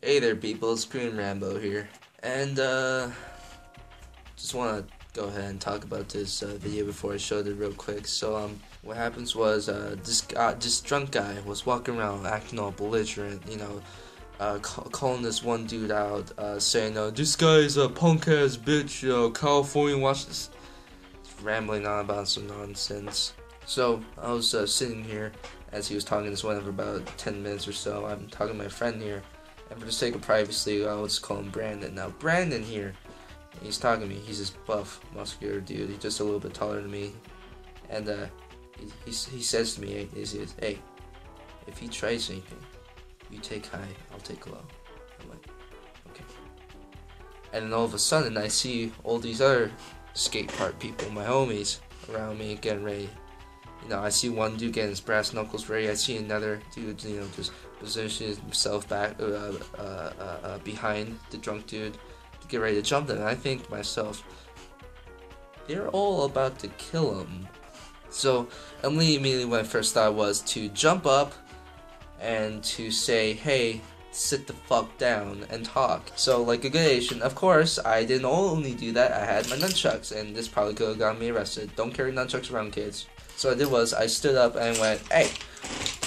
Hey there people, it's Green Rambo here, and just want to go ahead and talk about this video before I showed it real quick. So what happens was this drunk guy was walking around acting all belligerent, you know, calling this one dude out, saying, this guy's a punk ass bitch, California, watch this, just rambling on about some nonsense. So I was sitting here as he was talking this one for about 10 minutes or so. I'm talking to my friend here, and for the sake of privacy, I'll just call him Brandon. Now Brandon here, he's talking to me. He's this buff, muscular dude. He's just a little bit taller than me, and he says to me, he says, "Hey, if he tries anything, you take high, I'll take low." I'm like, okay. And then all of a sudden, I see all these other skate park people, my homies, around me getting ready. You know, I see one dude getting his brass knuckles ready. I see another dude, you know, just positioning himself back behind the drunk dude to get ready to jump them. And I think to myself, they're all about to kill him. So immediately my first thought was to jump up and to say, "Hey, sit the fuck down and talk." So like a good Asian, of course, I didn't only do that. I had my nunchucks, and this probably could have gotten me arrested. Don't carry nunchucks around, kids. So what I did was I stood up and went, "Hey,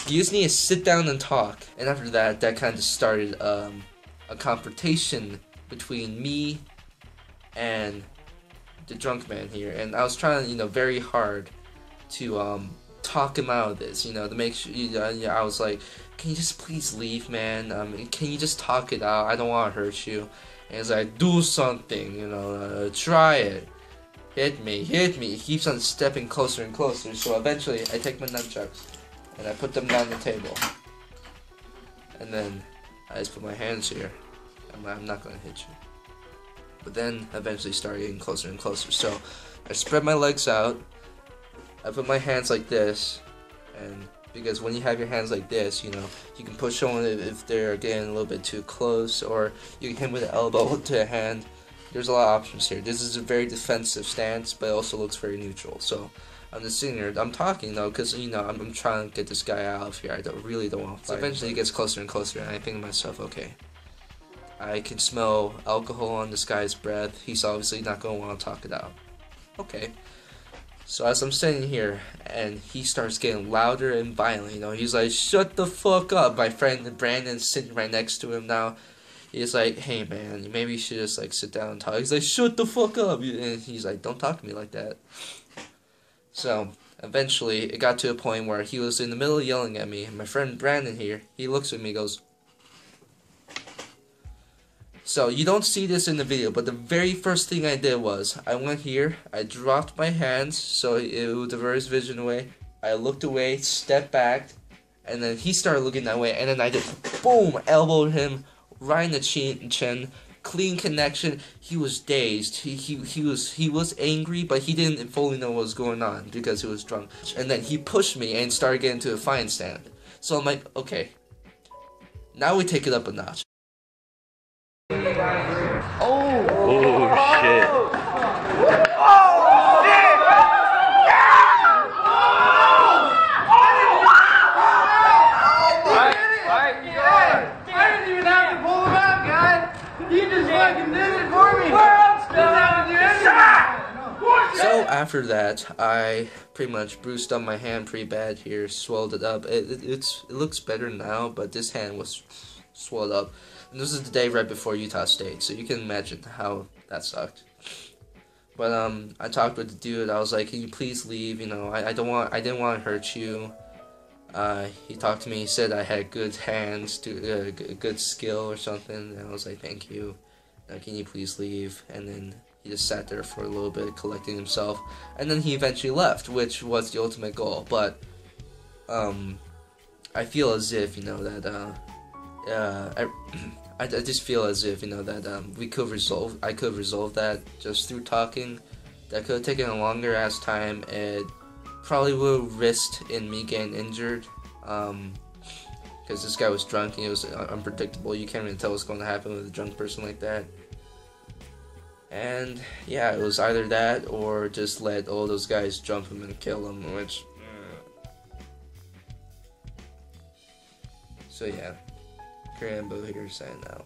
you just need to sit down and talk." And after that, that kind of started a confrontation between me and the drunk man here. And I was trying, you know, very hard to talk him out of this, you know, to make sure. I was like, "Can you just please leave, man? Can you just talk it out? I don't want to hurt you." And he's like, "Do something, you know, try it. Hit me, hit me." He keeps on stepping closer and closer. So eventually, I take my nunchucks and I put them down the table. And then I just put my hands here. I'm not gonna hit you. But then eventually started getting closer and closer. So I spread my legs out. I put my hands like this, and because when you have your hands like this, you know, you can push someone if they're getting a little bit too close, or you can hit with an elbow to a hand. There's a lot of options here. This is a very defensive stance, but it also looks very neutral. So I'm just sitting here. I'm talking though, because you know I'm trying to get this guy out of here. I really don't want to fight. So eventually, he gets closer and closer, and I think to myself, okay, I can smell alcohol on this guy's breath. He's obviously not going to want to talk it out. Okay. So as I'm sitting here, and he starts getting louder and violent, you know, he's like, "Shut the fuck up." My friend Brandon's sitting right next to him now. He's like, "Hey man, maybe you should just like sit down and talk." He's like, "Shut the fuck up." And he's like, "Don't talk to me like that." So eventually, it got to a point where he was in the middle of yelling at me, and my friend Brandon here, he looks at me and goes. So you don't see this in the video, but the very first thing I did was I went here, I dropped my hands so it would divert his vision away. I looked away, stepped back, and then he started looking that way, and then I just boom, elbowed him right in the chin, clean connection. He was dazed. He was angry, but he didn't fully know what was going on because he was drunk. And then he pushed me and started getting to a fine stand. So I'm like, okay, now we take it up a notch. Oh shit. So after that, I pretty much bruised up my hand pretty bad here, swelled it up. It looks better now, but this hand was swelled up. And this is the day right before Utah State, so you can imagine how that sucked. But I talked with the dude. I was like, "Can you please leave? You know, I didn't want to hurt you." He talked to me. He said I had good hands, good skill or something. And I was like, "Thank you. Can you please leave?" And then he just sat there for a little bit, collecting himself. And then he eventually left, which was the ultimate goal. But I feel as if, you know, that I just feel as if, you know, that I could resolve that just through talking. That could have taken a longer ass time. It probably would have risked in me getting injured, because this guy was drunk and it was unpredictable. You can't really tell what's going to happen with a drunk person like that. And yeah, it was either that or just let all those guys jump him and kill him, which so yeah. Rambo here saying out.